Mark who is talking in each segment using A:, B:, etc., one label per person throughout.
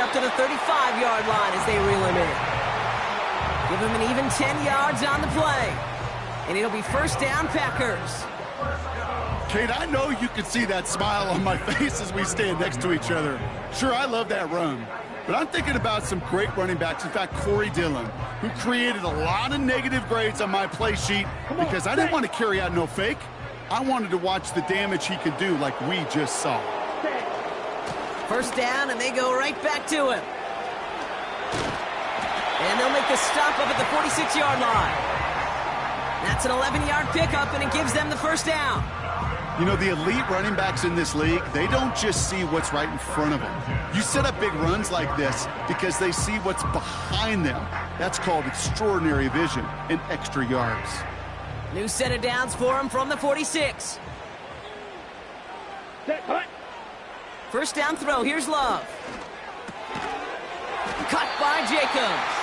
A: up to the 35-yard line as they reel him in. Give him an even 10 yards on the play. And it'll be first down, Packers.
B: Kate, I know you can see that smile on my face as we stand next to each other. Sure, I love that run. But I'm thinking about some great running backs. In fact, Corey Dillon, who created a lot of negative grades on my play sheet because I didn't want to carry out no fake. I wanted to watch the damage he could do like we just saw.
A: First down, and they go right back to him. And they'll make the stop up at the 46-yard line. That's an 11-yard pickup, and it gives them the first down.
B: You know, the elite running backs in this league, they don't just see what's right in front of them. You set up big runs like this because they see what's behind them. That's called extraordinary vision and extra yards.
A: New set of downs for him from the 46. First down throw, here's Love. Cut by Jacobs.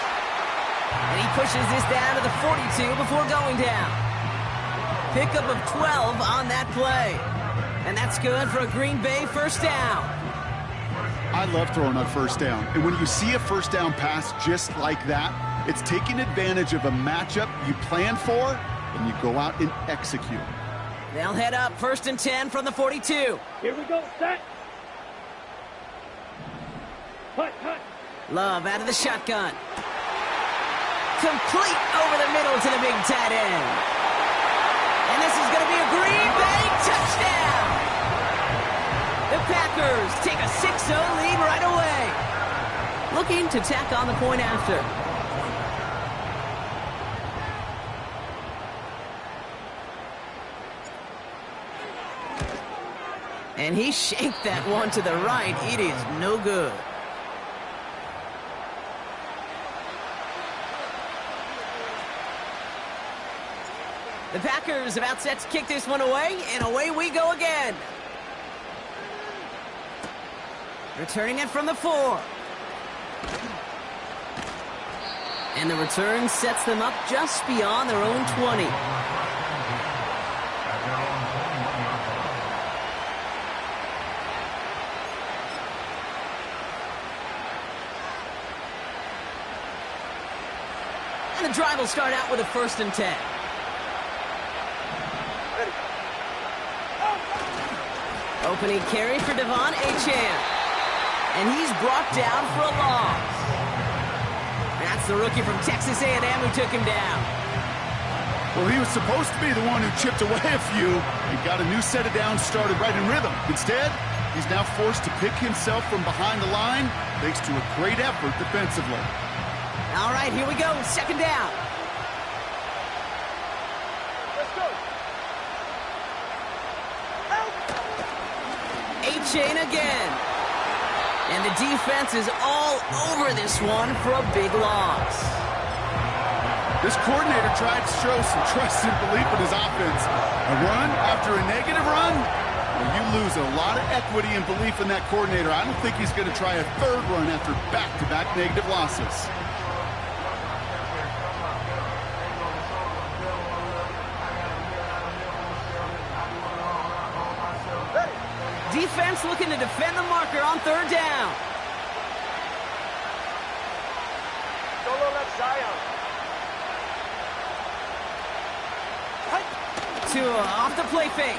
A: And he pushes this down to the 42 before going down. Pickup of 12 on that play. And that's good for a Green Bay first down.
B: I love throwing on first down. And when you see a first down pass just like that, it's taking advantage of a matchup you plan for, and you go out and execute.
A: They'll head up first and 10 from the 42.
C: Here we go, set. Cut.
A: Love out of the shotgun. Complete over the middle to the big tight end. And this is going to be a Green Bay touchdown. The Packers take a 6-0 lead right away. Looking to tack on the point after. And he shanked that one to the right. It is no good. The Packers about set to kick this one away, and away we go again. Returning it from the 4. And the return sets them up just beyond their own 20. And the drive will start out with a first and 10. Opening carry for Devon Achane. And he's brought down for a loss. That's the rookie from Texas A&M who took him down.
B: Well, he was supposed to be the one who chipped away a few and got a new set of downs started right in rhythm. Instead, he's now forced to pick himself from behind the line thanks to a great effort defensively.
A: All right, here we go. Second down. Achane again. And the defense is all over this one for a big loss.
B: This coordinator tried to show some trust and belief in his offense. A run after a negative run? Well, you lose a lot of equity and belief in that coordinator. I don't think he's going to try a third run after back-to-back negative losses.
A: Defense looking to defend the marker on third down.
C: Solo left Zion.
A: Tua off the play fake.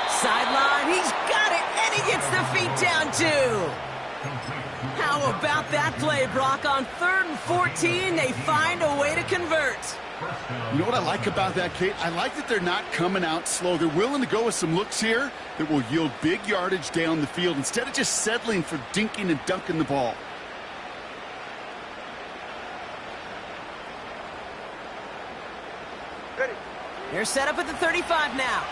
A: Sideline, he's got it, and he gets the feet down too. How about that play, Brock? On 3rd and 14, they find a way to convert.
B: You know what I like about that, Kate? I like that they're not coming out slow. They're willing to go with some looks here that will yield big yardage down the field instead of just settling for dinking and dunking the ball.
C: Ready.
A: They're set up at the 35 now.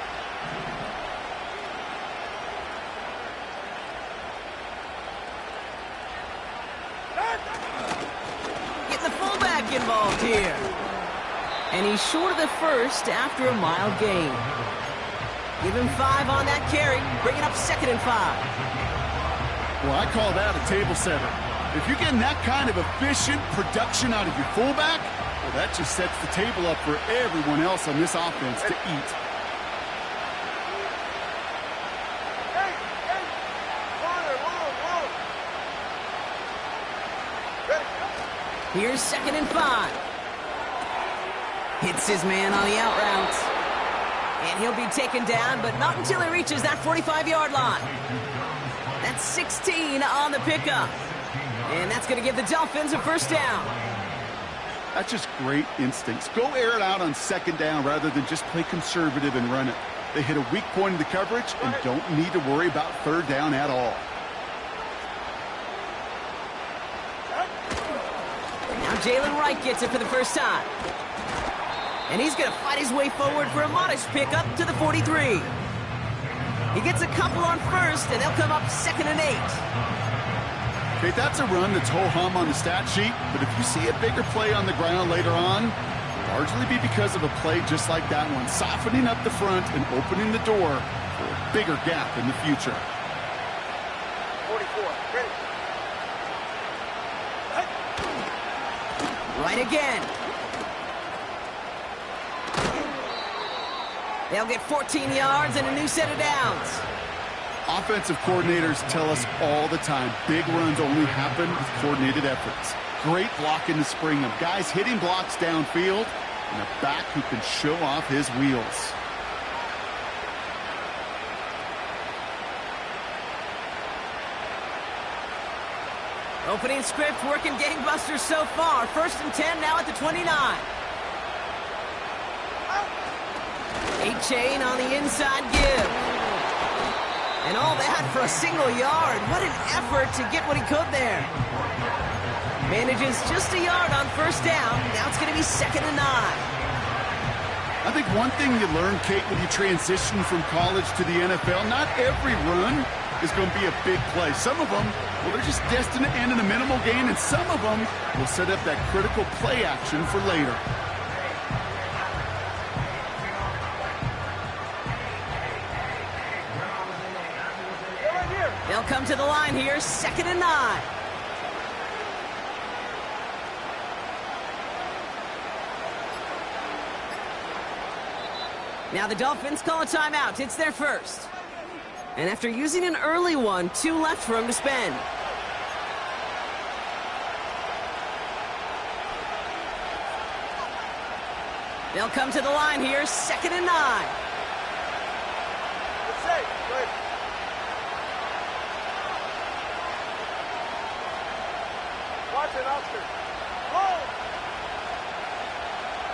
A: Getting the fullback involved here. And he's short of the first after a mile gain. Give him 5 on that carry. Bring it up 2nd and 5.
B: Well, I call that a table setter. If you're getting that kind of efficient production out of your fullback, well, that just sets the table up for everyone else on this offense to eat.
A: Here's 2nd and 5. Hits his man on the out route. And he'll be taken down, but not until he reaches that 45-yard line. That's 16 on the pickup. And that's going to give the Dolphins a 1st down.
B: That's just great instincts. Go air it out on 2nd down rather than just play conservative and run it. They hit a weak point in the coverage and don't need to worry about 3rd down at all.
A: Now Jalen Wright gets it for the first time. And he's going to fight his way forward for a modest pickup to the 43. He gets a couple on 1st, and they'll come up 2nd and 8.
B: Okay, that's a run that's ho-hum on the stat sheet, but if you see a bigger play on the ground later on, it'll largely be because of a play just like that one, softening up the front and opening the door for a bigger gap in the future.
C: 44, ready.
A: Right again. They'll get 14 yards and a new set of downs.
B: Offensive coordinators tell us all the time, big runs only happen with coordinated efforts. Great blocking to spring them. Guys hitting blocks downfield, and a back who can show off his wheels.
A: Opening script working gangbusters so far. 1st and 10 now at the 29. A-chain on the inside give. And all that for a single yard. What an effort to get what he could there. Manages just a yard on 1st down. Now it's going to be 2nd and 9.
B: I think one thing you learn, Kate, when you transition from college to the NFL, not every run is going to be a big play. Some of them, well, they're just destined to end in a minimal gain, and some of them will set up that critical play action for later.
A: They'll come to the line here, 2nd and 9. Now the Dolphins call a timeout. It's their first. And after using an early one, 2 left for him to spend. They'll come to the line here, 2nd and 9.
C: It's safe. Good. Watch it, Oscar. Roll.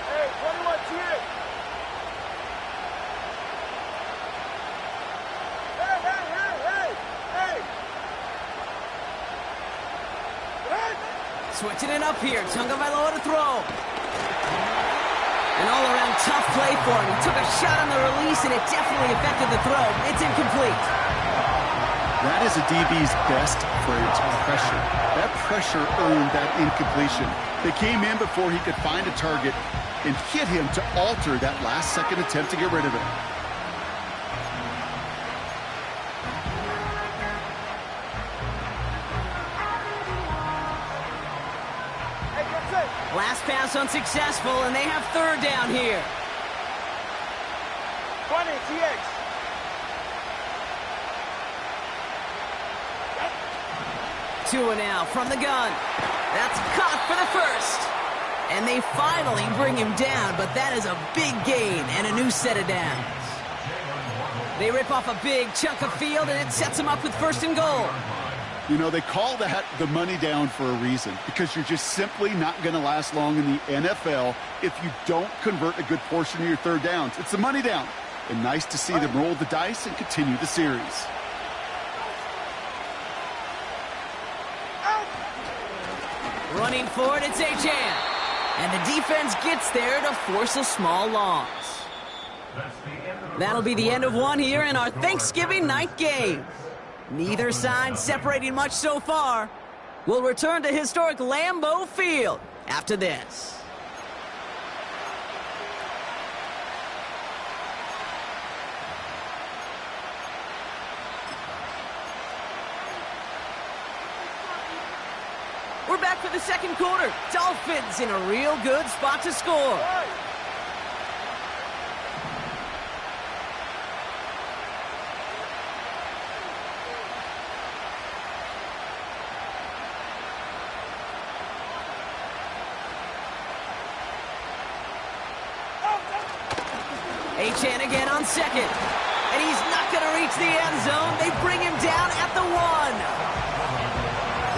C: Hey, 21, cheer. Hey, hey, hey, hey, hey. Hey.
A: Switching it up here. Tagovailoa to throw. An all-around tough play for him. He took a shot on the release, and it definitely affected the throw. It's incomplete.
B: That is a DB's best phrase, pressure. That pressure earned that incompletion. They came in before he could find a target and hit him to alter that last-second attempt to get rid of it.
C: Hey, get set.
A: Last pass unsuccessful, and they have 3rd down here.
C: 20, TX.
A: Tua now from the gun. That's caught for the 1st. And they finally bring him down, but that is a big gain and a new set of downs. They rip off a big chunk of field, and it sets them up with 1st and goal.
B: You know, they call that the money down for a reason, because you're just simply not going to last long in the NFL if you don't convert a good portion of your 3rd downs. It's the money down. And nice to see them roll the dice and continue the series.
A: Running for it, it's Achane. And the defense gets there to force a small loss. That'll be the end of one here in our Thanksgiving night game. Neither side separating much so far. We'll return to historic Lambeau Field after this. We're back for the 2nd quarter. Dolphins in a real good spot to score. Achane again on second. And he's not going to reach the end zone. They bring him down at the 1.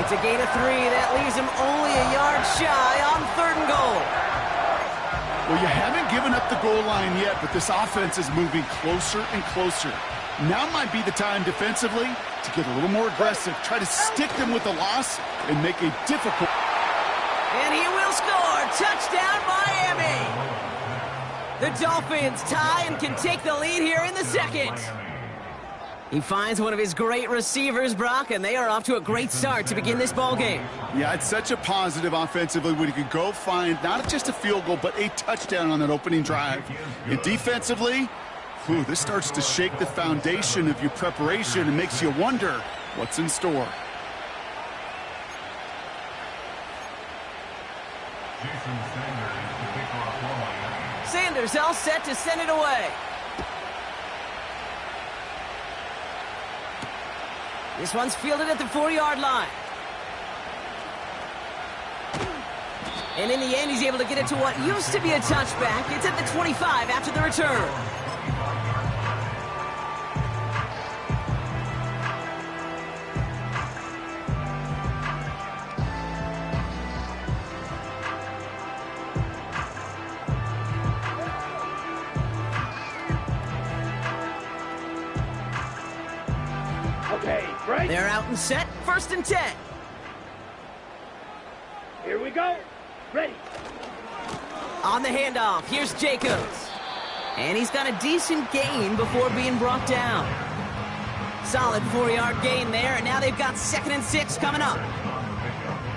A: It's a gain of 3. That leaves him only a yard shy on 3rd and goal.
B: Well, you haven't given up the goal line yet, but this offense is moving closer and closer. Now might be the time defensively to get a little more aggressive, try to stick them with the loss, and make a difficult...
A: And he will score. Touchdown, Miami. The Dolphins tie and can take the lead here in the second. He finds one of his great receivers, Brock, and they are off to a great start to begin this ball game.
B: Yeah, it's such a positive offensively when you can go find not just a field goal, but a touchdown on that opening drive. And defensively, this starts to shake the foundation of your preparation and makes you wonder what's in store.
A: Sanders all set to send it away. This one's fielded at the 4-yard line. And in the end, he's able to get it to what used to be a touchback. It's at the 25 after the return.
C: Okay, right?
A: They're out and set. 1st and 10.
C: Here we go. Ready.
A: On the handoff, here's Jacobs. And he's got a decent gain before being brought down. Solid 4-yard gain there, and now they've got 2nd and 6 coming up.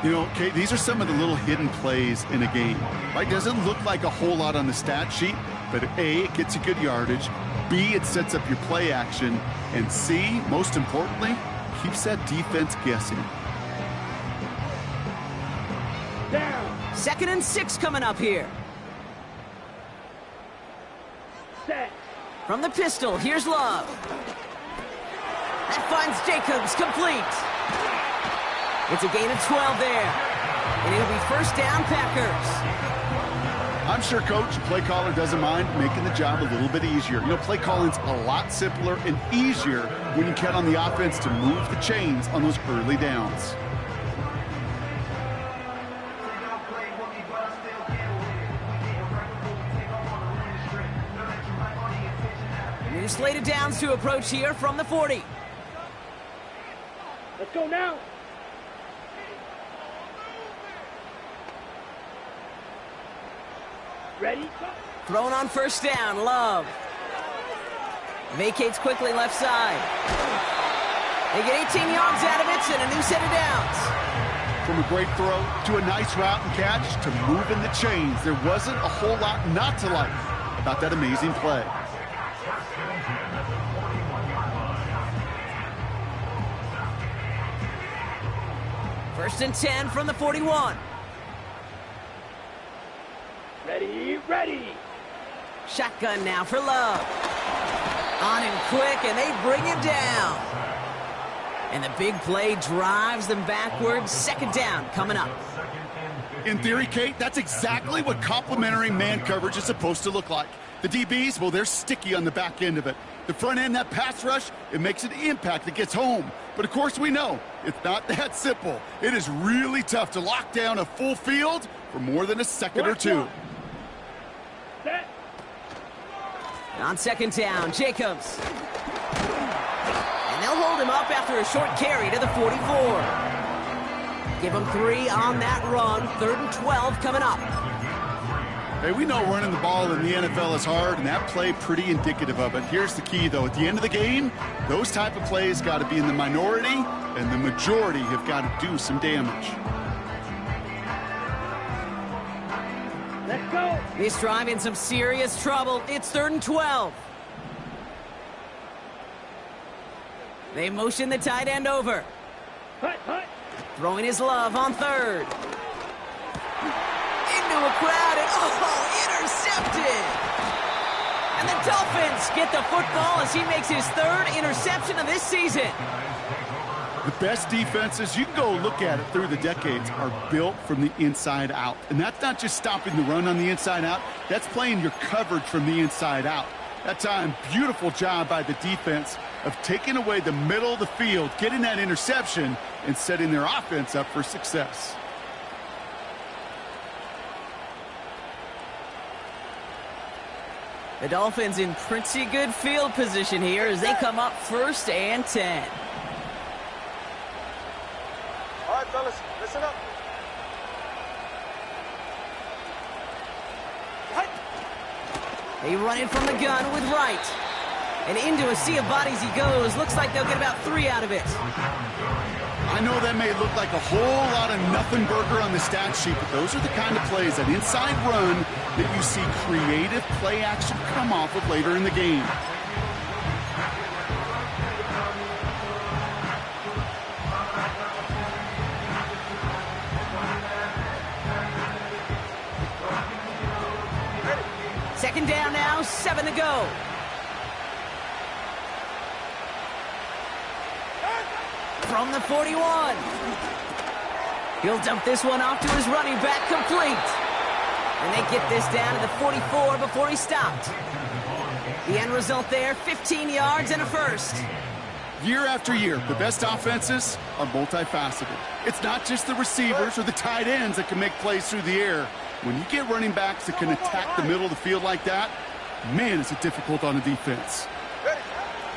B: You know, Kate, these are some of the little hidden plays in a game. Right? Doesn't look like a whole lot on the stat sheet, but A, it gets you good yardage. B, it sets up your play action. And C, most importantly, keeps that defense guessing.
C: Down.
A: 2nd and 6 coming up here.
C: Set.
A: From the pistol, here's Love. That finds Jacobs complete. It's a gain of 12 there. And it'll be 1st down, Packers.
B: I'm sure Coach, play caller, doesn't mind making the job a little bit easier. You know, play calling's a lot simpler and easier when you count on the offense to move the chains on those early downs.
A: New slated downs to approach here from the 40.
C: Let's go now. Ready?
A: Thrown on 1st down, Love. Vacates quickly left side. They get 18 yards out of it and a new set of downs.
B: From a great throw to a nice route and catch to moving the chains, there wasn't a whole lot not to like about that amazing play.
A: First and 10 from the 41.
C: Ready, ready.
A: Shotgun now for Love. On him quick, and they bring him down. And the big play drives them backwards. 2nd down coming up.
B: In theory, Kate, that's exactly what complementary man coverage is supposed to look like. The DBs, well, they're sticky on the back end of it. The front end, that pass rush, it makes an impact that gets home. But, of course, we know it's not that simple. It is really tough to lock down a full field for more than a second or two.
C: Set.
A: On 2nd down, Jacobs. And they'll hold him up after a short carry to the 44. Give him 3 on that run. 3rd and 12 coming up.
B: Hey, we know running the ball in the NFL is hard, and that play pretty indicative of it. Here's the key, though. At the end of the game, those type of plays got to be in the minority, and the majority have got to do some damage.
C: Let's go.
A: This drive in some serious trouble. It's 3rd and 12. They motion the tight end over.
C: Hut, hut.
A: Throwing his Love on 3rd. Into a crowd and, intercepted! And the Dolphins get the football as he makes his 3rd interception of this season.
B: The best defenses, you can go look at it through the decades, are built from the inside out. And that's not just stopping the run on the inside out. That's playing your coverage from the inside out. That time, beautiful job by the defense of taking away the middle of the field, getting that interception, and setting their offense up for success.
A: The Dolphins in pretty good field position here as they come up 1st and 10.
D: All right, fellas, listen up.
A: They run it from the gun with Wright. And into a sea of bodies he goes. Looks like they'll get about 3 out of it.
B: I know that may look like a whole lot of nothing burger on the stat sheet, but those are the kind of plays, that inside run, that you see creative play action come off of later in the game.
A: Second down now, 7 to go. From the 41. He'll dump this one off to his running back, complete. And they get this down to the 44 before he stopped. The end result there, 15 yards and a first.
B: Year after year, the best offenses are multifaceted. It's not just the receivers or the tight ends that can make plays through the air. When you get running backs that can attack the middle of the field like that, man, is it difficult on the defense.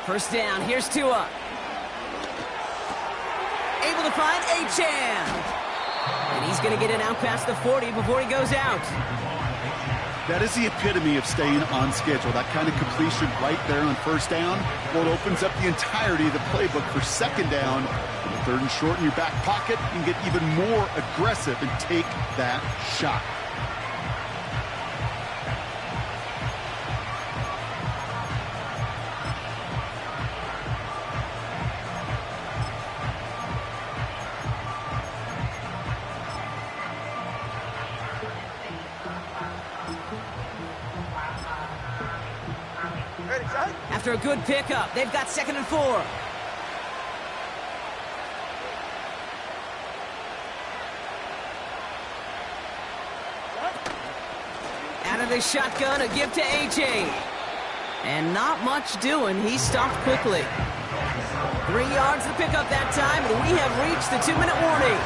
A: First down, here's Tua. Able to find Achane. And he's going to get it out past the 40 before he goes out.
B: That is the epitome of staying on schedule. That kind of completion right there on first down. Well, it opens up the entirety of the playbook for second down. And 3rd and short in your back pocket, you can get even more aggressive and take that shot.
A: After a good pickup, they've got 2nd and 4. Out of the shotgun, a give to AJ. And not much doing. He stopped quickly. 3 yards to pick up that time, and we have reached the 2-minute warning.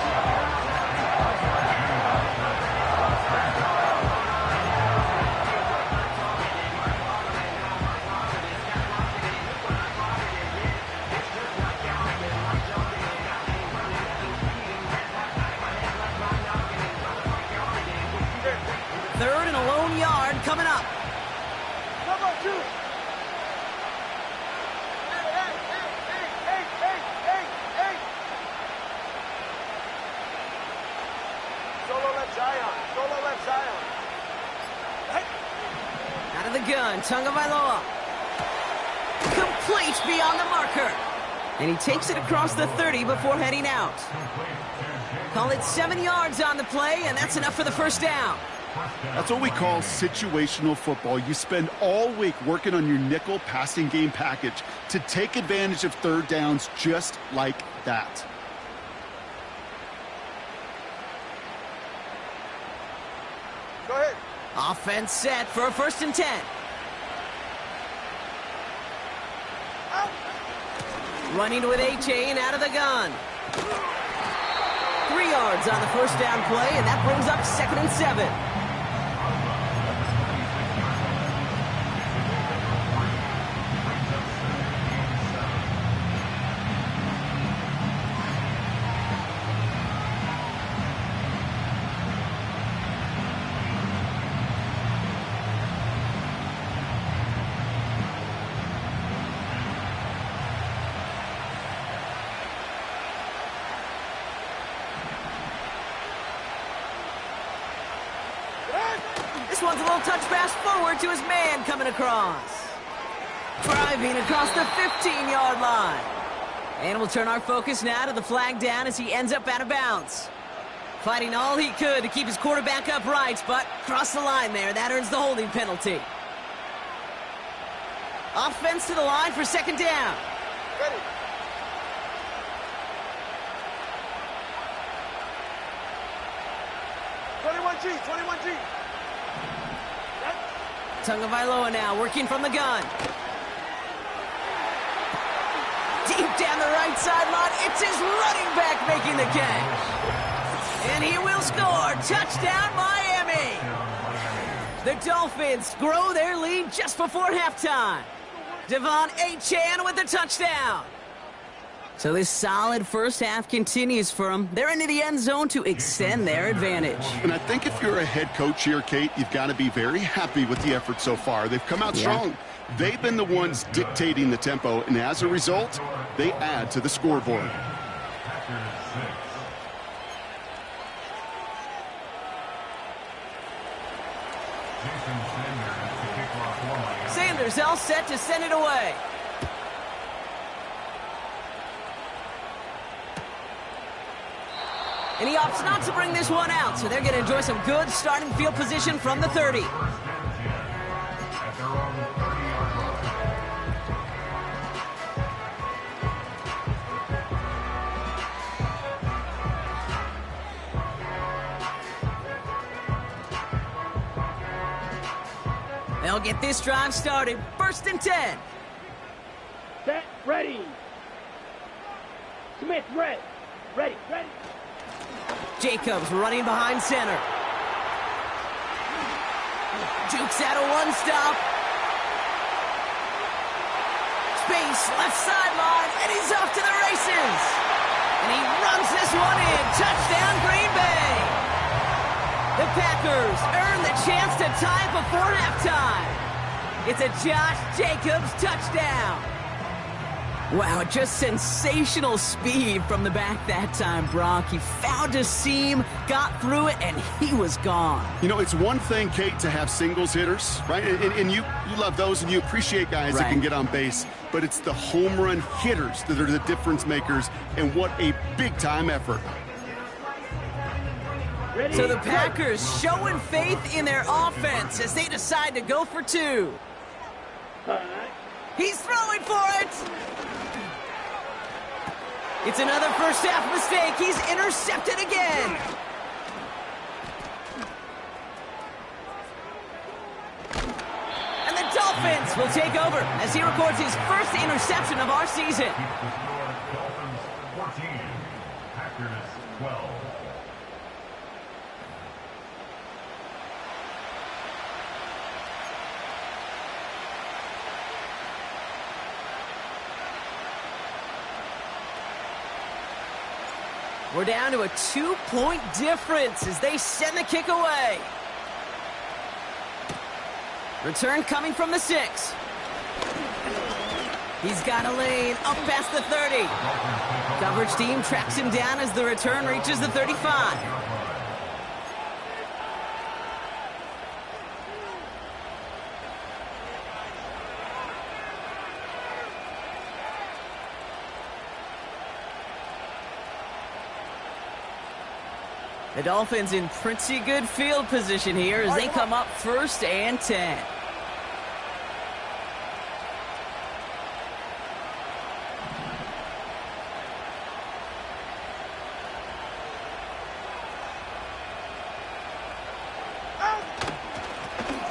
A: Coming up.
D: Come on, two. Hey. Solo left Zion.
A: Out of the gun, Tagovailoa. Complete beyond the marker. And he takes it across the 30 before heading out. Call it 7 yards on the play, and that's enough for the first down.
B: That's what we call situational football. You spend all week working on your nickel passing game package to take advantage of 3rd downs just like that.
D: Go ahead.
A: Offense set for a 1st and 10.
D: Out.
A: Running with Achane out of the gun. 3 yards on the first down play, and that brings up 2nd and 7. This one's a little touch pass forward to his man coming across. Driving across the 15-yard line. And we'll turn our focus now to the flag down as he ends up out of bounds. Fighting all he could to keep his quarterback upright, but crossed the line there. That earns the holding penalty. Offense to the line for 2nd down.
D: Ready.
A: Tagovailoa now working from the gun. Deep down the right sideline, it's his running back making the catch. And he will score. Touchdown, Miami. The Dolphins grow their lead just before halftime. Devon Achane with the touchdown. So this solid first half continues for them. They're into the end zone to extend their advantage.
B: And I think if you're a head coach here, Kate, you've got to be very happy with the effort so far. They've come out strong. They've been the ones dictating the tempo, and as a result, they add to the scoreboard.
A: Sanders all set to send it away. And he opts not to bring this one out, so they're going to enjoy some good starting field position from the 30. They'll get this drive started. First and 10.
C: Set, ready. Smith, ready. Ready.
A: Jacobs running behind center. Jukes out a one-stop. Space, left sideline, and he's off to the races. And he runs this one in. Touchdown, Green Bay. The Packers earn the chance to tie before halftime. It's a Josh Jacobs touchdown. Wow, just sensational speed from the back that time, Brock. He found a seam, got through it, and he was gone.
B: You know, it's one thing, Kate, to have singles hitters, right? And you love those, and you appreciate guys that can get on base. But it's the home run hitters that are the difference makers, and what a big-time effort.
C: Ready.
A: So the Packers showing faith in their offense as they decide to go for two. He's throwing for it. It's another first half mistake. He's intercepted again. And the Dolphins will take over as he records his first interception of our season.
E: Dolphins 14, Packers 12.
A: We're down to a 2-point difference as they send the kick away. Return coming from the 6. He's got a lane up past the 30. Coverage team tracks him down as the return reaches the 35. The Dolphins in pretty good field position here as they come up first and 10.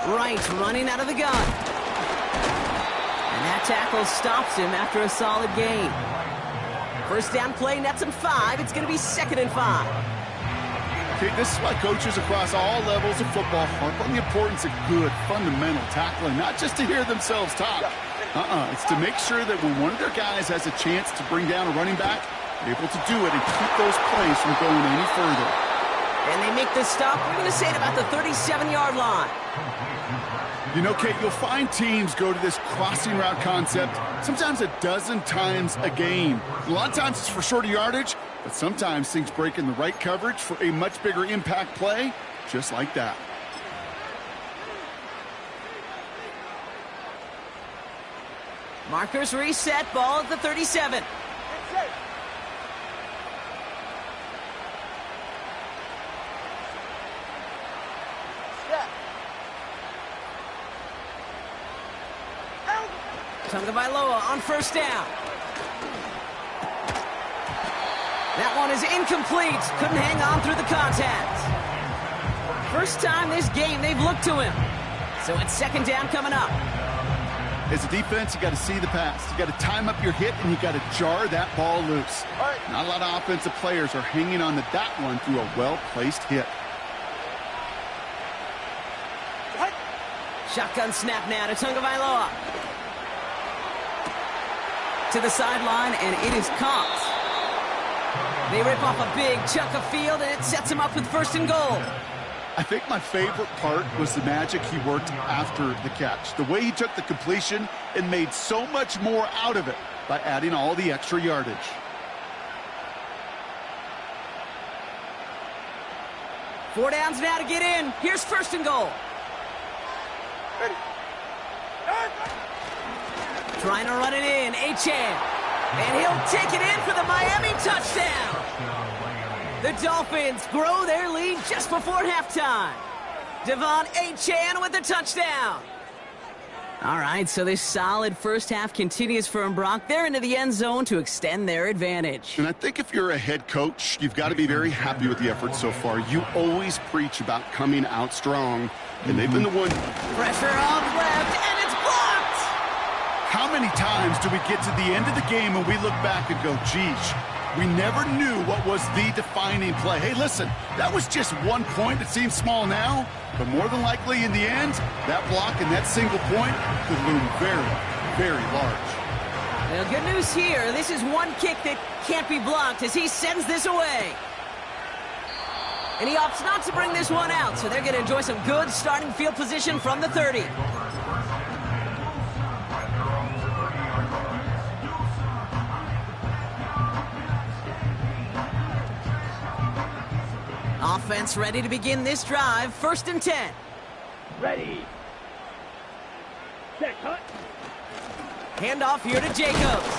A: Wright running out of the gun. And that tackle stops him after a solid gain. First down play nets him 5. It's going to be 2nd and 5.
B: Okay, this is why coaches across all levels of football harp on the importance of good, fundamental tackling, not just to hear themselves talk. It's to make sure that when one of their guys has a chance to bring down a running back, they're able to do it and keep those plays from going any further.
A: And they make this stop, we're going to say, at about the 37-yard line.
B: You know, Kate, you'll find teams go to this crossing route concept sometimes a dozen times a game. A lot of times it's for shorter yardage, but sometimes things break in the right coverage for a much bigger impact play, just like that.
A: Markers reset, ball at the 37. Tagovailoa on first down. That one is incomplete. Couldn't hang on through the contact. First time this game they've looked to him. So it's second down coming up.
B: As a defense, you got to see the pass. You got to time up your hit, and you got to jar that ball loose.
D: Right.
B: Not a lot of offensive players are hanging on to that one through a well-placed hit.
D: Right.
A: Shotgun snap now to Tagovailoa. To the sideline, and it is caught. They rip off a big chunk of field, and it sets him up with first and goal.
B: I think my favorite part was the magic he worked after the catch. The way he took the completion and made so much more out of it by adding all the extra yardage.
A: Four downs now to get in. Here's first and goal.
D: Ready.
A: Trying to run it in, Achane. And he'll take it in for the Miami touchdown. The Dolphins grow their lead just before halftime. Devon Achane with the touchdown. All right, so this solid first half continues for Brock. They're into the end zone to extend their advantage.
B: And I think if you're a head coach, you've got to be very happy with the effort so far. You always preach about coming out strong, and they've been the one.
A: Pressure off left, and it's blocked.
B: How many times do we get to the end of the game and we look back and go, geez, we never knew what was the defining play. Hey, listen, that was just 1 point. It seems small now, but more than likely in the end, that block and that single point could loom very, very large.
A: Well, good news here. This is one kick that can't be blocked as he sends this away. And he opts not to bring this one out, so they're going to enjoy some good starting field position from the 30. Offense ready to begin this drive. First and 10.
C: Ready. Set, cut.
A: Handoff here to Jacobs.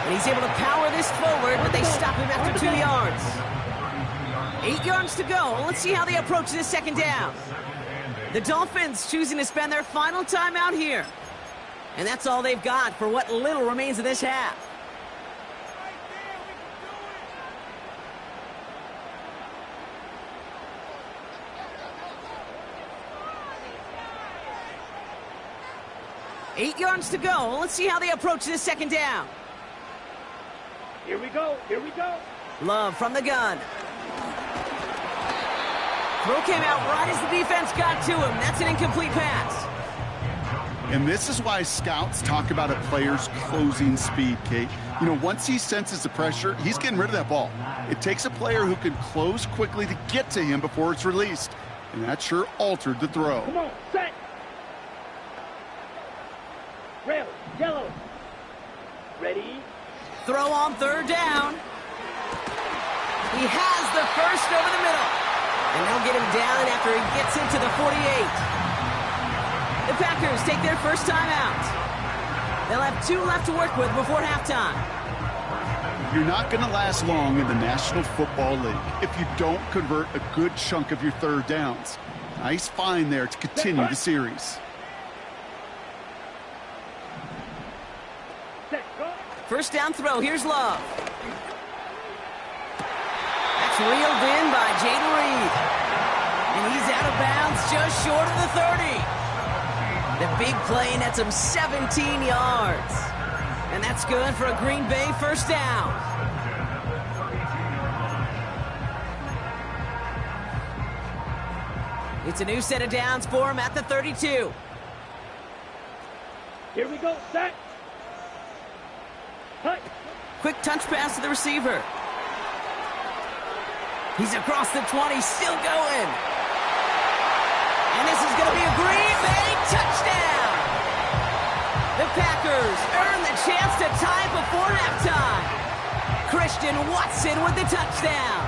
A: And he's able to power this forward, but they stop him after 2 yards. 8 yards to go. Let's see how they approach this second down. The Dolphins choosing to spend their final time out here. And that's all they've got for what little remains of this half. Eight yards to go. Let's see how they approach this second down.
C: Here we go. Here we go.
A: Love from the gun. Throw came out right as the defense got to him. That's an incomplete pass.
B: And this is why scouts talk about a player's closing speed, Kate. You know, once he senses the pressure, he's getting rid of that ball. It takes a player who can close quickly to get to him before it's released. And that sure altered the throw.
C: Come on, set. Rail, yellow. Ready.
A: Throw on third down. He has the first over the middle. And they'll get him down after he gets into the 48. The Packers take their first time out. They'll have 2 left to work with before halftime.
B: You're not going to last long in the National Football League if you don't convert a good chunk of your third downs. Nice find there to continue the series.
A: First down throw. Here's Love. That's reeled in by Jayden Reed. And he's out of bounds just short of the 30. The big play nets him 17 yards. And that's good for a Green Bay first down. It's a new set of downs for him at the 32.
C: Here we go, set. Cut.
A: Quick touch pass to the receiver. He's across the 20, still going. And this is going to be a Green Bay touchdown. The Packers earn the chance to tie before halftime. Christian Watson with the touchdown.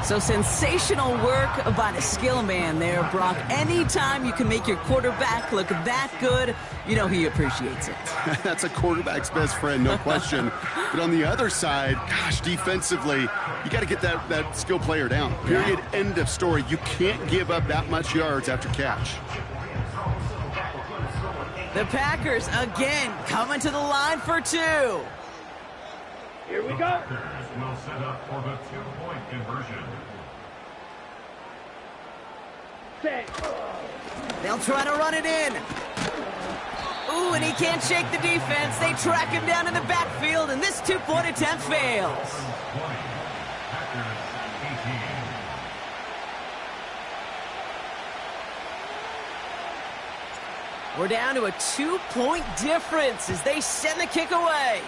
A: So sensational work by the skill man there, Brock. Anytime you can make your quarterback look that good, you know he appreciates it.
B: That's a quarterback's best friend, no question. But on the other side, gosh, defensively, you got to get that skill player down. Period.
A: Yeah.
B: End of story. You can't give up that much yards after catch.
A: The Packers again coming to the line for 2.
C: Here we go.
E: Packers will set up for the 2-point conversion.
C: Set.
A: They'll try to run it in. Ooh, and he can't shake the defense. They track him down in the backfield, and this two-point attempt fails.
E: 20. Packers 18.
A: We're down to a 2-point difference as they send the kick away.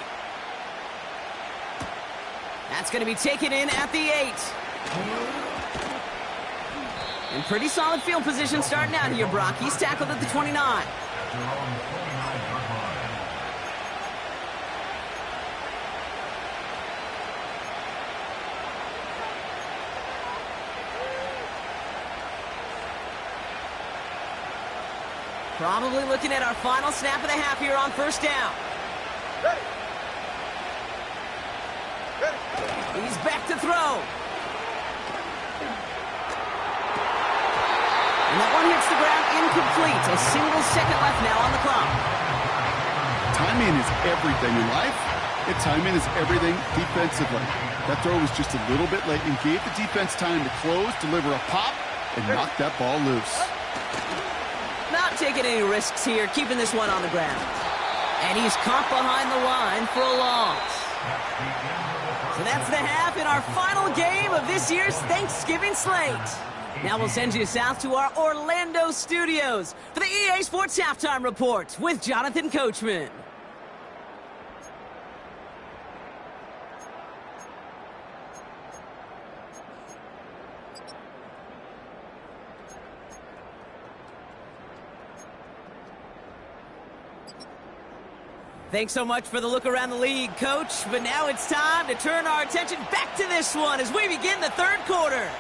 A: That's going to be taken in at the 8. In pretty solid field position starting out here, Brock. He's tackled at the 29.
E: After on the 29-yard line.
A: Probably looking at our final snap of the half here on first down.
D: Ready. Ready.
A: He's back to throw. And that one hits the ground incomplete. A single second left now on the clock.
B: Timing is everything in life, and timing is everything defensively. That throw was just a little bit late and gave the defense time to close, deliver a pop, and knock that ball loose.
A: Not taking any risks here, keeping this one on the ground. And he's caught behind the line for a loss. So that's the half in our final game of this year's Thanksgiving slate. Now we'll send you south to our Orlando studios for the EA Sports Halftime Report with Jonathan Coachman. Thanks so much for the look around the league, Coach. But now it's time to turn our attention back to this one as we begin the third quarter.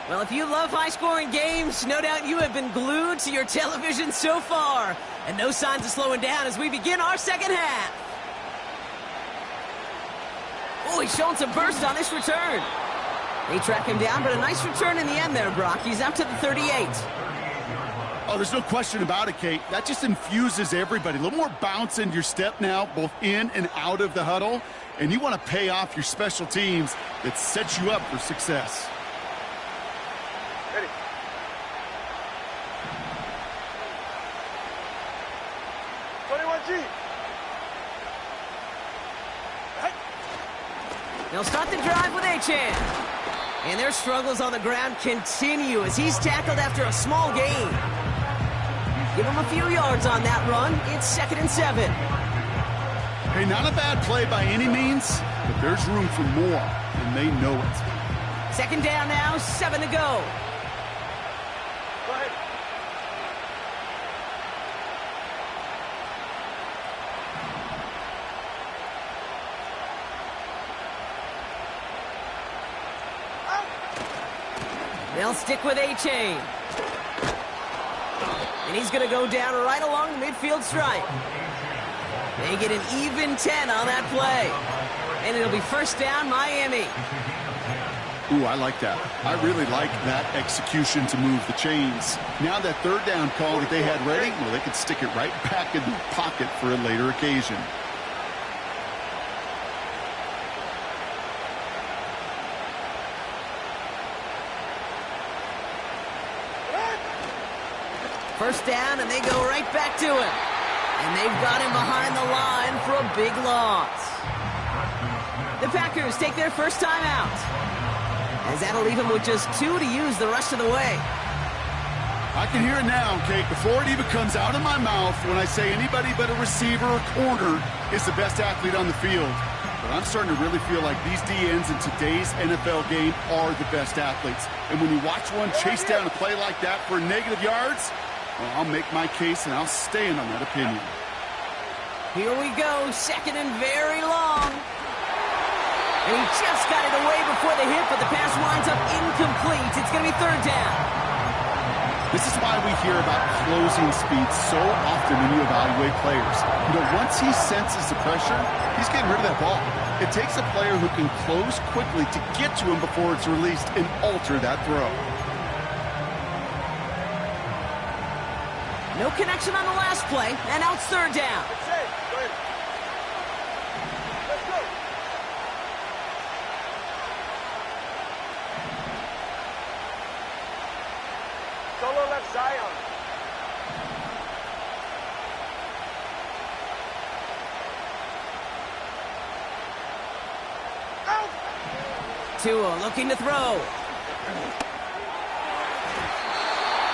A: Well, if you love high-scoring games, no doubt you have been glued to your television so far. And no signs of slowing down as we begin our second half. Oh, he's showing some burst on this return. They track him down, but a nice return in the end there, Brock. He's out to the 38.
B: Oh, there's no question about it, Kate. That just infuses everybody. A little more bounce in your step now, both in and out of the huddle. And you want to pay off your special teams that sets you up for success.
D: Ready.
A: They'll start the drive with Achane. And their struggles on the ground continue as he's tackled after a small gain. Give him a few yards on that run. It's 2nd and 7.
B: Hey, not a bad play by any means, but there's room for more, and they know it.
A: 2nd down now, 7 to go.
D: Go ahead.
A: They'll stick with Achane. And he's going to go down right along the midfield stripe. They get an even 10 on that play. And it'll be 1st down, Miami.
B: Ooh, I like that. I really like that execution to move the chains. Now that 3rd down call that they had ready, well, they could stick it right back in the pocket for a later occasion.
A: First down, and they go right back to him. And they've got him behind the line for a big loss. The Packers take their first time out, as that'll leave him with just 2 to use the rest of the way.
B: I can hear it now, Kate, before it even comes out of my mouth when I say anybody but a receiver or corner is the best athlete on the field. But I'm starting to really feel like these DNs in today's NFL game are the best athletes. And when you watch one chase down a play like that for negative yards, well, I'll make my case and I'll stand on that opinion.
A: Here we go, 2nd and very long. And he just got it away before the hit, but the pass winds up incomplete. It's going to be 3rd down.
B: This is why we hear about closing speed so often when you evaluate players. You know, once he senses the pressure, he's getting rid of that ball. It takes a player who can close quickly to get to him before it's released and alter that throw.
A: No connection on the last play, and now it's 3rd down.
D: It's safe. Go ahead. Let's go.
A: Tua looking to throw.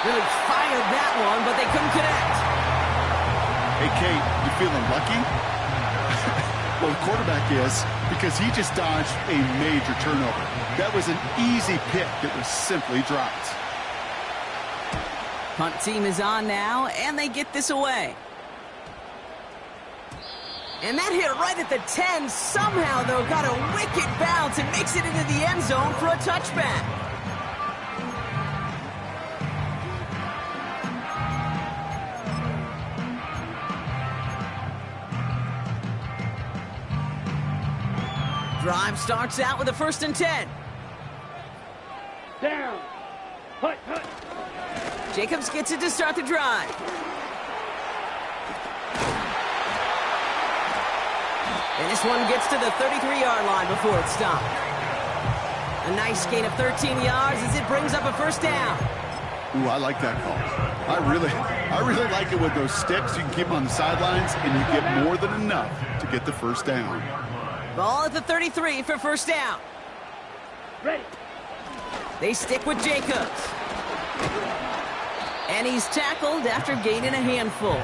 A: Really fired that one, but they couldn't connect.
B: Hey, Kate, you feeling lucky? Well, the quarterback is, because he just dodged a major turnover. That was an easy pick that was simply dropped.
A: Punt team is on now, and they get this away. And that hit right at the 10. Somehow, though, got a wicked bounce and makes it into the end zone for a touchback. Drive starts out with a 1st and 10.
C: Down. Hut, hut.
A: Jacobs gets it to start the drive. And this one gets to the 33-yard line before it's stopped. A nice gain of 13 yards as it brings up a 1st down.
B: Ooh, I like that call. I really like it with those sticks. You can keep them on the sidelines, and you get more than enough to get the 1st down.
A: Ball at the 33 for 1st down.
C: Ready.
A: They stick with Jacobs. And he's tackled after gaining a handful.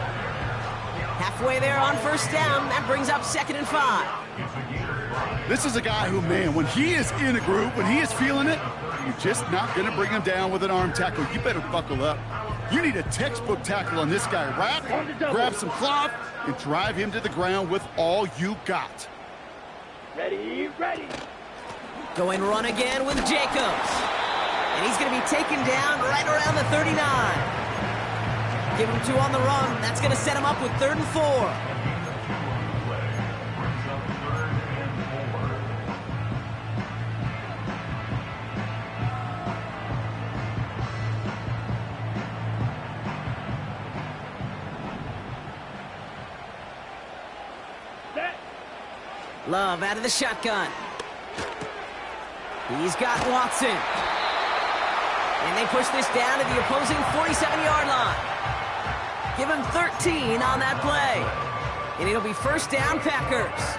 A: Halfway there on 1st down, that brings up 2nd and 5.
B: This is a guy who, man, when he is in a group, when he is feeling it, you're just not going to bring him down with an arm tackle. You better buckle up. You need a textbook tackle on this guy. Wrap, grab some cloth, and drive him to the ground with all you got.
C: Ready, ready.
A: Going run again with Jacobs. And he's going to be taken down right around the 39. Give him 2 on the run. That's going to set him up with 3rd and 4.
C: Set.
A: Love out of the shotgun. He's got Watson. And they push this down to the opposing 47-yard line. Give him 13 on that play. And it'll be 1st down, Packers.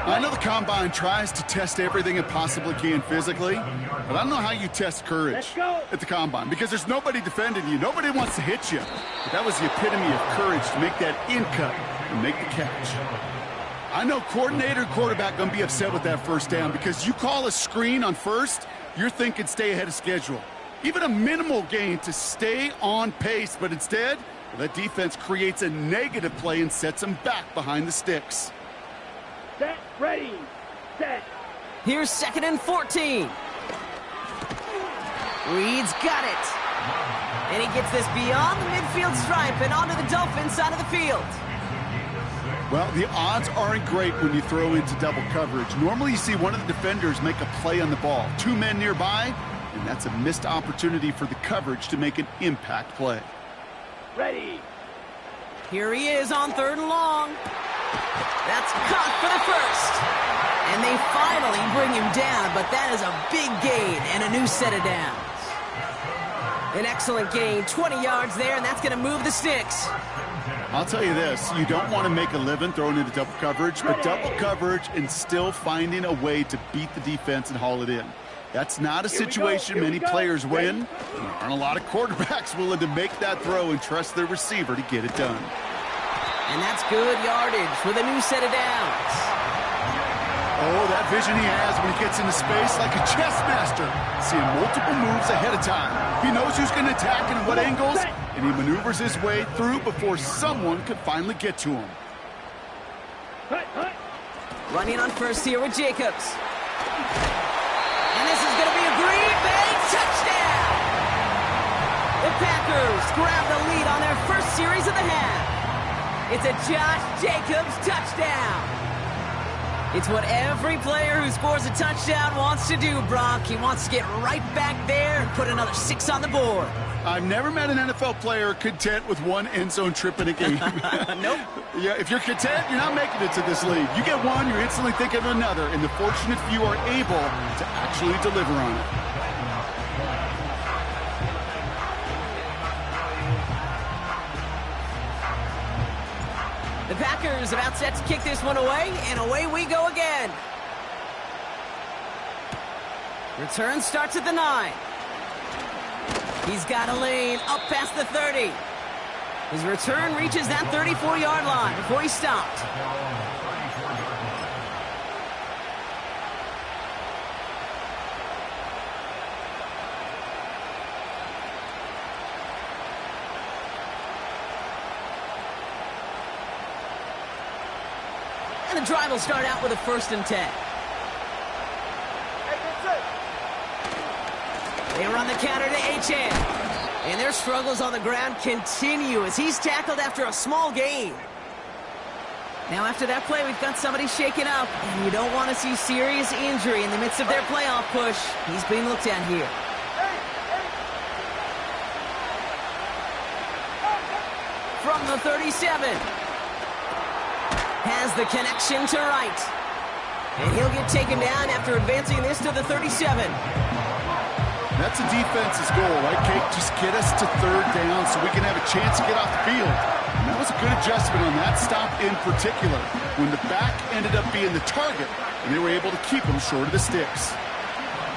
B: I know the Combine tries to test everything it possibly can physically, but I don't know how you test courage
C: Let's go.
B: at the Combine, because there's nobody defending you. Nobody wants to hit you. But that was the epitome of courage to make that in cut and make the catch. I know coordinator and quarterback going to be upset with that 1st down, because you call a screen on 1st, you're thinking stay ahead of schedule. Even a minimal gain to stay on pace, but instead, that defense creates a negative play and sets them back behind the sticks.
C: Set. Ready. Set.
A: Here's 2nd and 14. Reed's got it. And he gets this beyond the midfield stripe and onto the Dolphins side of the field.
B: Well, the odds aren't great when you throw into double coverage. Normally you see one of the defenders make a play on the ball. 2 men nearby, and that's a missed opportunity for the coverage to make an impact play.
C: Ready.
A: Here he is on 3rd and long. That's caught for the 1st. And they finally bring him down, but that is a big gain and a new set of downs. An excellent gain, 20 yards there, and that's going to move the sticks.
B: I'll tell you this, you don't want to make a living throwing into double coverage, but double coverage and still finding a way to beat the defense and haul it in. That's not a situation many players win. There aren't a lot of quarterbacks willing to make that throw and trust their receiver to get it done.
A: And that's good yardage with a new set of downs.
B: Oh, that vision he has when he gets into space like a chess master, seeing multiple moves ahead of time. He knows who's going to attack and in what angles, and he maneuvers his way through before someone can finally get to him.
C: Hut, hut.
A: Running on 1st here with Jacobs. And this is going to be a Green Bay touchdown! The Packers grab the lead on their 1st series of the half. It's a Josh Jacobs touchdown. It's what every player who scores a touchdown wants to do, Brock. He wants to get right back there and put another 6 on the board.
B: I've never met an NFL player content with 1 end zone trip in a game.
A: Nope.
B: Yeah, if you're content, you're not making it to this league. You get one, you're instantly thinking of another, and the fortunate few are able to actually deliver on it.
A: The Packers about set to kick this one away, and away we go again. Return starts at the 9. He's got a lane up past the 30. His return reaches that 34-yard line before he's stopped. And the drive will start out with a 1st and 10. They run the counter to Achane. And their struggles on the ground continue as he's tackled after a small gain. Now after that play, we've got somebody shaken up. And you don't want to see serious injury in the midst of their playoff push. He's being looked at here. From the 37. Has the connection to Wright. And he'll get taken down after advancing this to the 37.
B: That's a defense's goal, right, Kate? Just get us to 3rd down so we can have a chance to get off the field. And that was a good adjustment on that stop in particular, when the back ended up being the target, and they were able to keep him short of the sticks.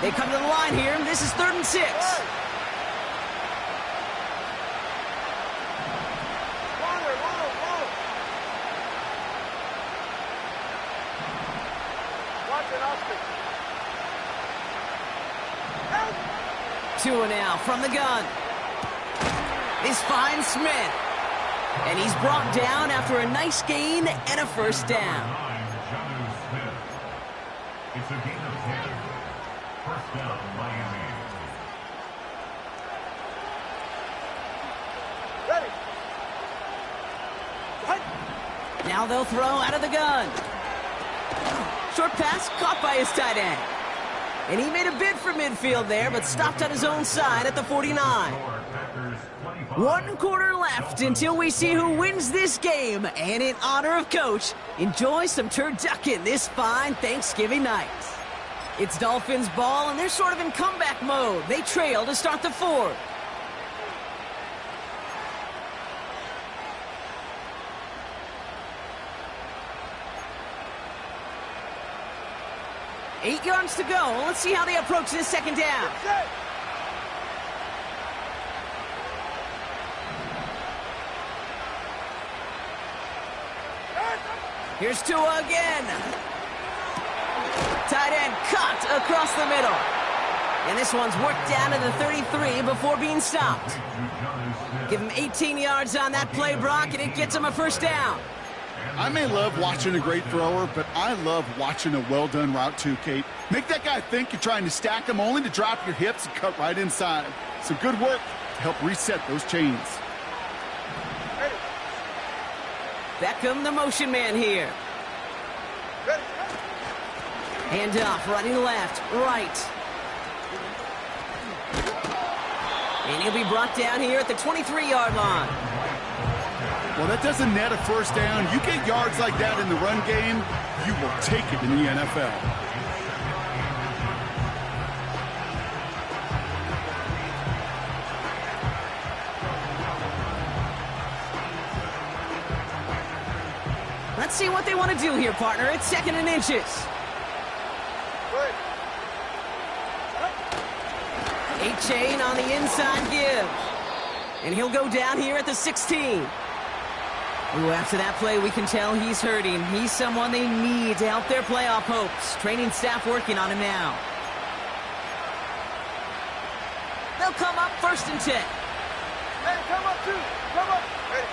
A: They come to the line here, and this is 3rd and 6. Tua now from the gun. This finds Smith. And he's brought down after a nice gain and a 1st down.
E: It's a gain of 10. 1st down, Miami.
C: Ready.
A: Now they'll throw out of the gun. Short pass caught by his tight end. And he made a bid for midfield there, but stopped on his own side at the 49. 1 quarter left until we see who wins this game. And in honor of Coach, enjoy some turducken this fine Thanksgiving night. It's Dolphins ball, and they're sort of in comeback mode. They trail to start the 4th. Eight yards to go. Let's see how they approach this 2nd down. Here's Tua again. Tight end cut across the middle. And this one's worked down to the 33 before being stopped. Give him 18 yards on that play, Brock, and it gets him a 1st down.
B: I may love watching a great thrower, but I love watching a well-done route too, Kate. Make that guy think you're trying to stack him only to drop your hips and cut right inside. Some good work to help reset those chains.
A: Beckham, the motion man here. Hand off, running left, right. And he'll be brought down here at the 23-yard line.
B: Well, that doesn't net a 1st down. You get yards like that in the run game, you will take it in the NFL.
A: Let's see what they want to do here, partner. It's 2nd and inches. Achane on the inside give. And he'll go down here at the 16. Ooh, after that play, we can tell he's hurting. He's someone they need to help their playoff hopes. Training staff working on him now. They'll come up 1st and 10.
C: Hey, come up, too. Come up. Ready,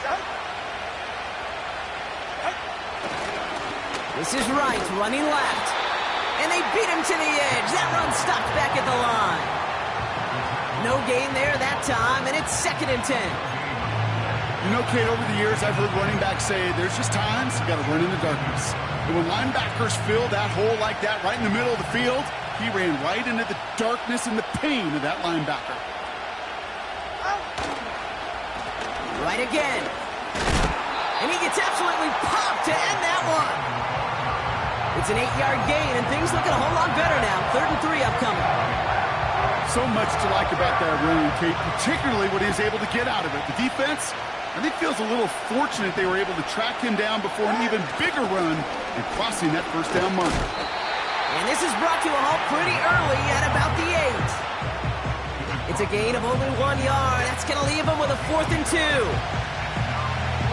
A: This is Wright running left. And they beat him to the edge. That run stopped back at the line. No gain there that time, and it's 2nd and 10.
B: You know, Kate, over the years, I've heard running backs say there's just times you got to run in the darkness. And when linebackers fill that hole like that right in the middle of the field, he ran right into the darkness and the pain of that linebacker.
A: Right again. And he gets absolutely popped to end that one. It's an 8-yard gain, and things looking a whole lot better now. 3rd and 3 upcoming.
B: So much to like about that run, Kate, particularly what he was able to get out of it. The defense, I think, feels a little fortunate they were able to track him down before an even bigger run and crossing that 1st down marker.
A: And this is brought to a halt pretty early at about the 8. It's a gain of only 1 yard. That's going to leave them with a 4th and 2.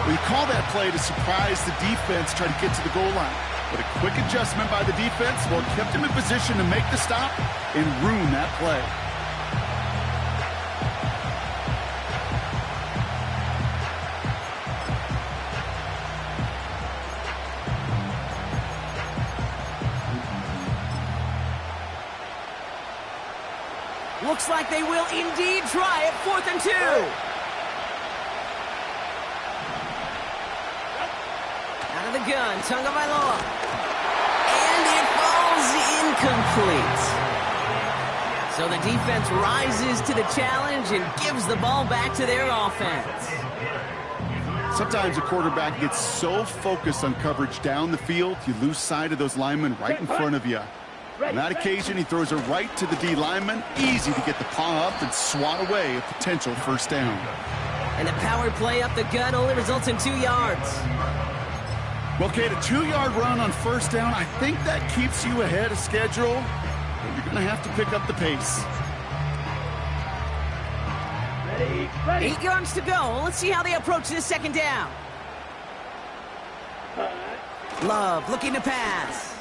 B: We call that play to surprise the defense, try to get to the goal line. But a quick adjustment by the defense, well, kept him in position to make the stop and ruin that play.
A: Looks like they will indeed try it. 4th and 2. Out of the gun, Tagovailoa. And it falls incomplete. So the defense rises to the challenge and gives the ball back to their offense.
B: Sometimes a quarterback gets so focused on coverage down the field, you lose sight of those linemen right in front of you. On that occasion, he throws it right to the D lineman. Easy to get the paw up and swat away a potential first down.
A: And the power play up the gut only results in 2 yards.
B: Well, Kate, a 2-yard run on first down, I think that keeps you ahead of schedule. But you're going to have to pick up the pace.
C: Ready.
A: 8 yards to go. Let's see how they approach this 2nd down. Love looking to pass.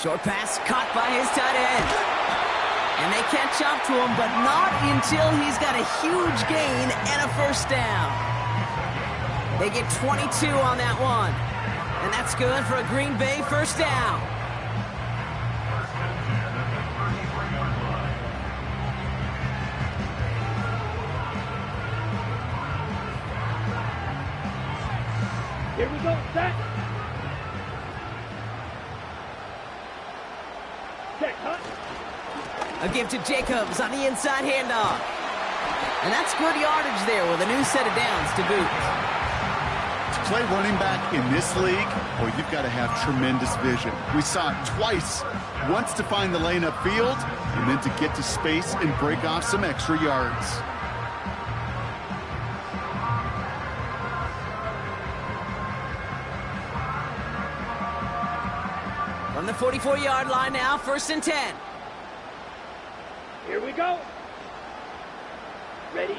A: Short pass caught by his tight end. And they catch up to him, but not until he's got a huge gain and a first down. They get 22 on that one. And that's good for a Green Bay first down.
C: Here we go, set. Set, cut.
A: A give to Jacobs on the inside handoff. And that's good yardage there with a new set of downs to boot.
B: To play running back in this league, well, you've got to have tremendous vision. We saw it twice. Once to find the lane upfield, and then to get to space and break off some extra yards.
A: From the 44-yard line now, 1st and 10.
C: Here we go. Ready.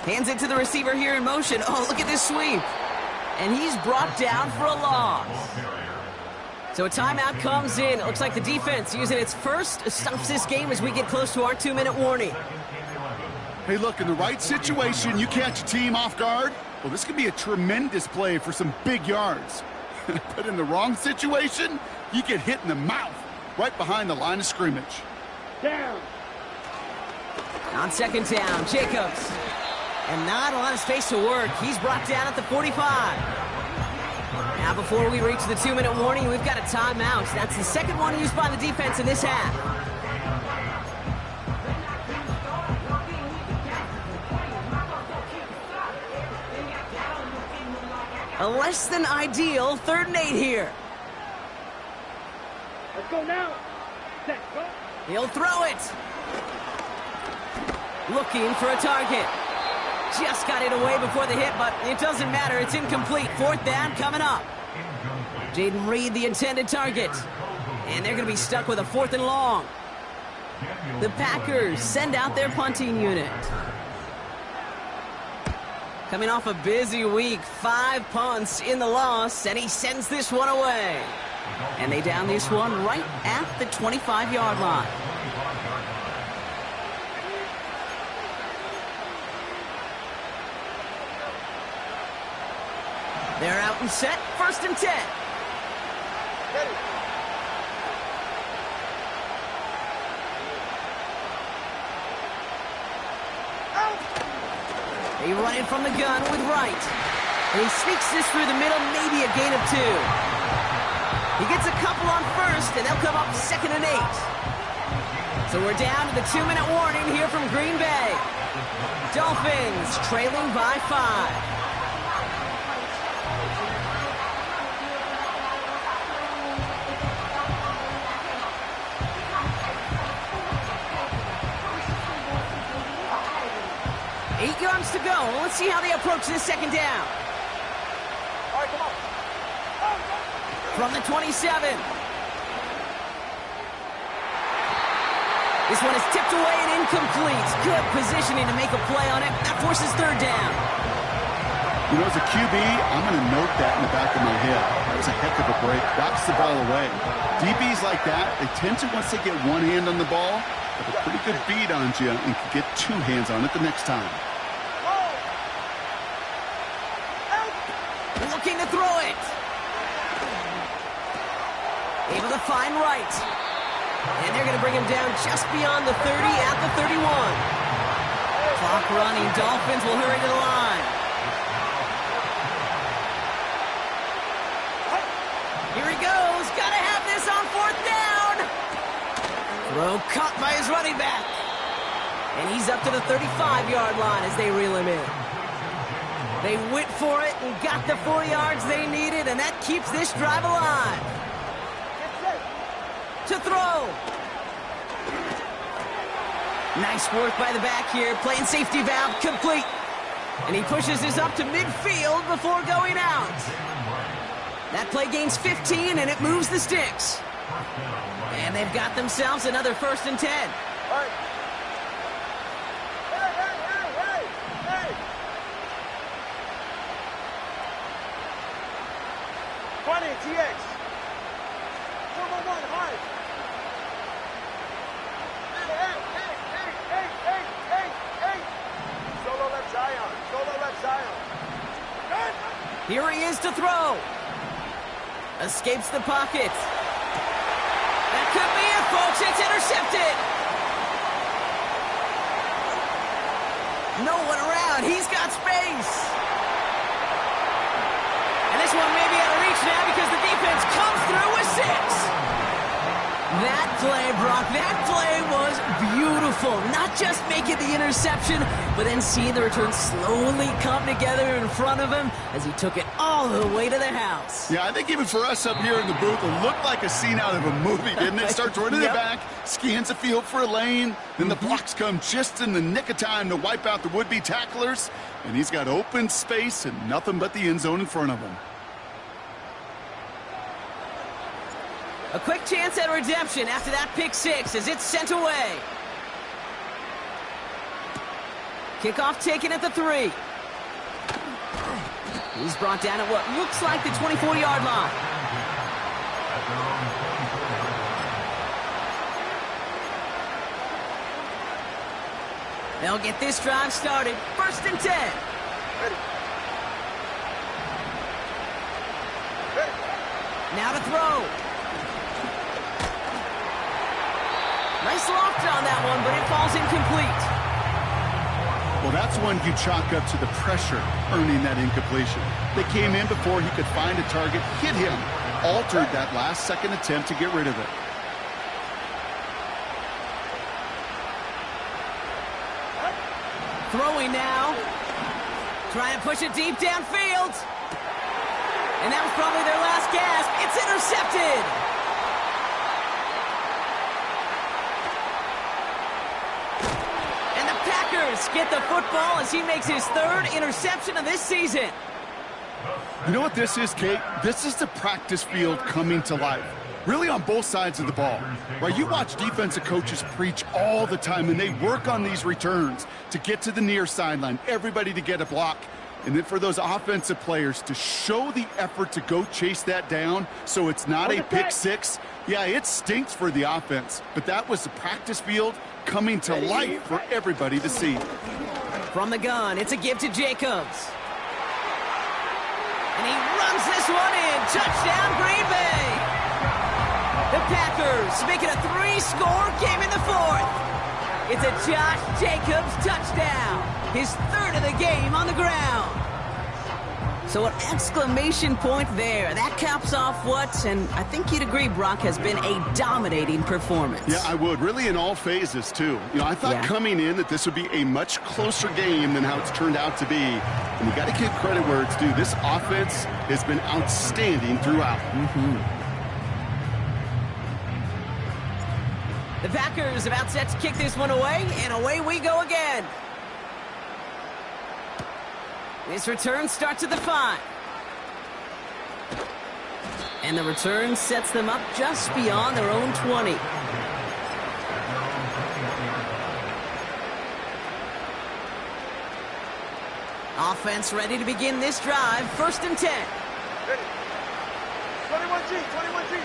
A: Hands it to the receiver here in motion. Oh, look at this sweep. And he's brought down for a loss. So a timeout comes in. It looks like the defense using its first stops this game as we get close to our 2-minute warning.
B: Hey, look, in the right situation, you catch a team off guard. Well, this could be a tremendous play for some big yards. But in the wrong situation, you get hit in the mouth right behind the line of scrimmage.
C: Down.
A: On 2nd down, Jacobs. And not a lot of space to work. He's brought down at the 45. Now before we reach the 2-minute warning, we've got a timeout. That's the 2nd one used by the defense in this half. A less than ideal 3rd and 8 here.
C: Let's go now. Set, go.
A: He'll throw it. Looking for a target. Just got it away before the hit, but it doesn't matter. It's incomplete. 4th down coming up. Jaden Reed, the intended target. And they're going to be stuck with a 4th and long. The Packers send out their punting unit. Coming off a busy week, 5 punts in the loss, and he sends this one away. And they down this one right at the 25-yard line. They're out and set, 1st and 10.
D: Ready.
A: They run it from the gun with Wright. And he sneaks this through the middle, maybe a gain of 2. He gets a couple on 1st, and they'll come up 2nd and 8. So we're down to the 2-minute warning here from Green Bay. Dolphins trailing by 5. Eight yards to go. Let's see how they approach this 2nd down.
D: All right, come on.
A: From the 27. This one is tipped away and incomplete. Good positioning to make a play on it. That forces third down.
B: You know, as a QB, I'm going to note that in the back of my head. That was a heck of a break. Knocks the ball away. DBs like that, they tend to, once they get one hand on the ball, have a pretty good beat on you and can get two hands on it the next time.
A: Looking to throw it. Able to find Wright. And they're going to bring him down just beyond the 30 at the 31. Clock running. Dolphins will hurry to the line. Here he goes. Got to have this on fourth down. Throw caught by his running back. And he's up to the 35-yard line as they reel him in. They went for it and got the 4 yards they needed, and that keeps this drive alive. To throw. Nice work by the back here. Playing safety valve complete. And he pushes this up to midfield before going out. That play gains 15, and it moves the sticks. And they've got themselves another 1st and 10.
C: All right. Hey! 20, TX. 411, high. Hey! Solo left Zion. Good.
A: Here he is to throw. Escapes the pocket. That could be it, folks. It's intercepted. No one around. He's got space. And this one may be out of reach now because the defense comes through with 6. That play, Brock, that play was beautiful. Not just making the interception, but then seeing the return slowly come together in front of him as he took it all the way to the house.
B: Yeah, I think even for us up here in the booth, it looked like a scene out of a movie, didn't it? Starts running it back, scans the field for a lane, then the blocks come just in the nick of time to wipe out the would-be tacklers, and he's got open space and nothing but the end zone in front of him.
A: A quick chance at redemption after that pick 6 as it's sent away. Kickoff taken at the 3. He's brought down at what looks like the 24-yard line. They'll get this drive started. 1st and 10.
C: Ready.
A: Now to throw. Nice loft on that one, but it falls incomplete.
B: Well, that's one you chalk up to the pressure earning that incompletion. They came in before he could find a target, hit him, altered that last-second attempt to get rid of it.
A: Throwing now. Trying to push it deep downfield. And that was probably their last gasp. It's intercepted. Get the football as he makes his 3rd interception of this season.
B: You know what this is, Kate? This is the practice field coming to life. Really on both sides of the ball. Right? You watch defensive coaches preach all the time, and they work on these returns to get to the near sideline, everybody to get a block. And then for those offensive players to show the effort to go chase that down so it's not a pick 6. Yeah, it stinks for the offense, but that was the practice field coming to life for everybody to see.
A: From the gun, it's a give to Jacobs. And he runs this one in. Touchdown, Green Bay. The Packers make it a 3-score game in the 4th. It's a Josh Jacobs touchdown. His 3rd of the game on the ground. So an exclamation point there. That caps off what, and I think you'd agree, Brock, has been a dominating performance.
B: Yeah, I would. Really in all phases, too. You know, I thought coming in that this would be a much closer game than how it's turned out to be. And you got to give credit where it's due. This offense has been outstanding throughout.
A: The Packers about set to kick this one away, and away we go again. This return starts at the 5. And the return sets them up just beyond their own 20. Offense ready to begin this drive. 1st and 10.
C: Ready. 21G, 21G.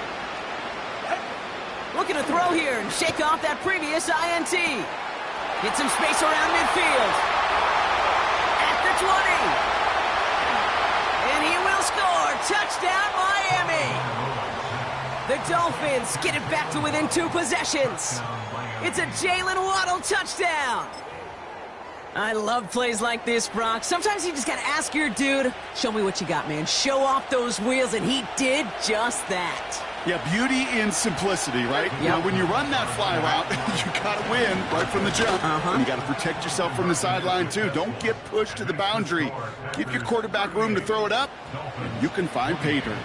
A: Looking to throw here and shake off that previous INT. Get some space around midfield. At the 20. And he will score. Touchdown, Miami. The Dolphins get it back to within 2 possessions. It's a Jalen Waddle touchdown. I love plays like this, Brock. Sometimes you just got to ask your dude, show me what you got, man. Show off those wheels, and he did just that.
B: Yeah, beauty in simplicity, right?
A: Yep.
B: You know, when you run that fly route, you got to win right from the jump. And you got to protect yourself from the sideline, too. Don't get pushed to the boundary. Give your quarterback room to throw it up, and you can find pay dirt.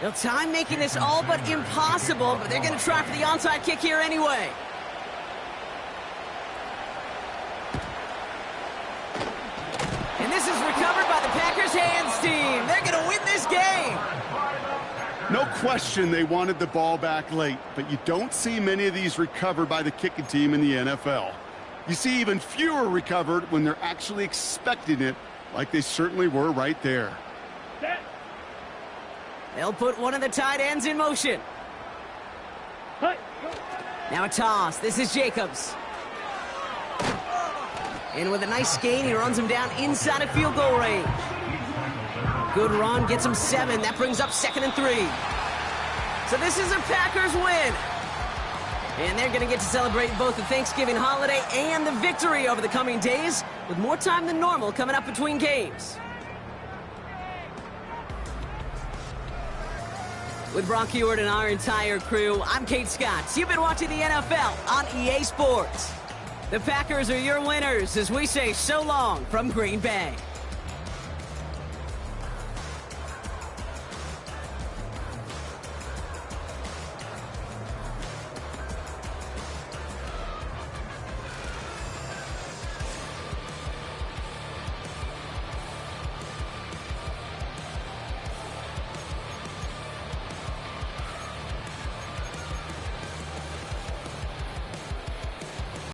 A: Well, time making this all but impossible, but they're going to try for the onside kick here anyway. And this is recovered by the Packers hands team. They're going to win this game.
B: No question they wanted the ball back late, but you don't see many of these recovered by the kicking team in the NFL. You see even fewer recovered when they're actually expecting it, like they certainly were right there.
A: They'll put one of the tight ends in motion. Now a toss. This is Jacobs. And with a nice gain, he runs him down inside of field goal range. Good run, gets him 7. That brings up 2nd and 3. So this is a Packers win. And they're going to get to celebrate both the Thanksgiving holiday and the victory over the coming days, with more time than normal coming up between games. With Brock Huard and our entire crew, I'm Kate Scott. You've been watching the NFL on EA Sports. The Packers are your winners as we say so long from Green Bay.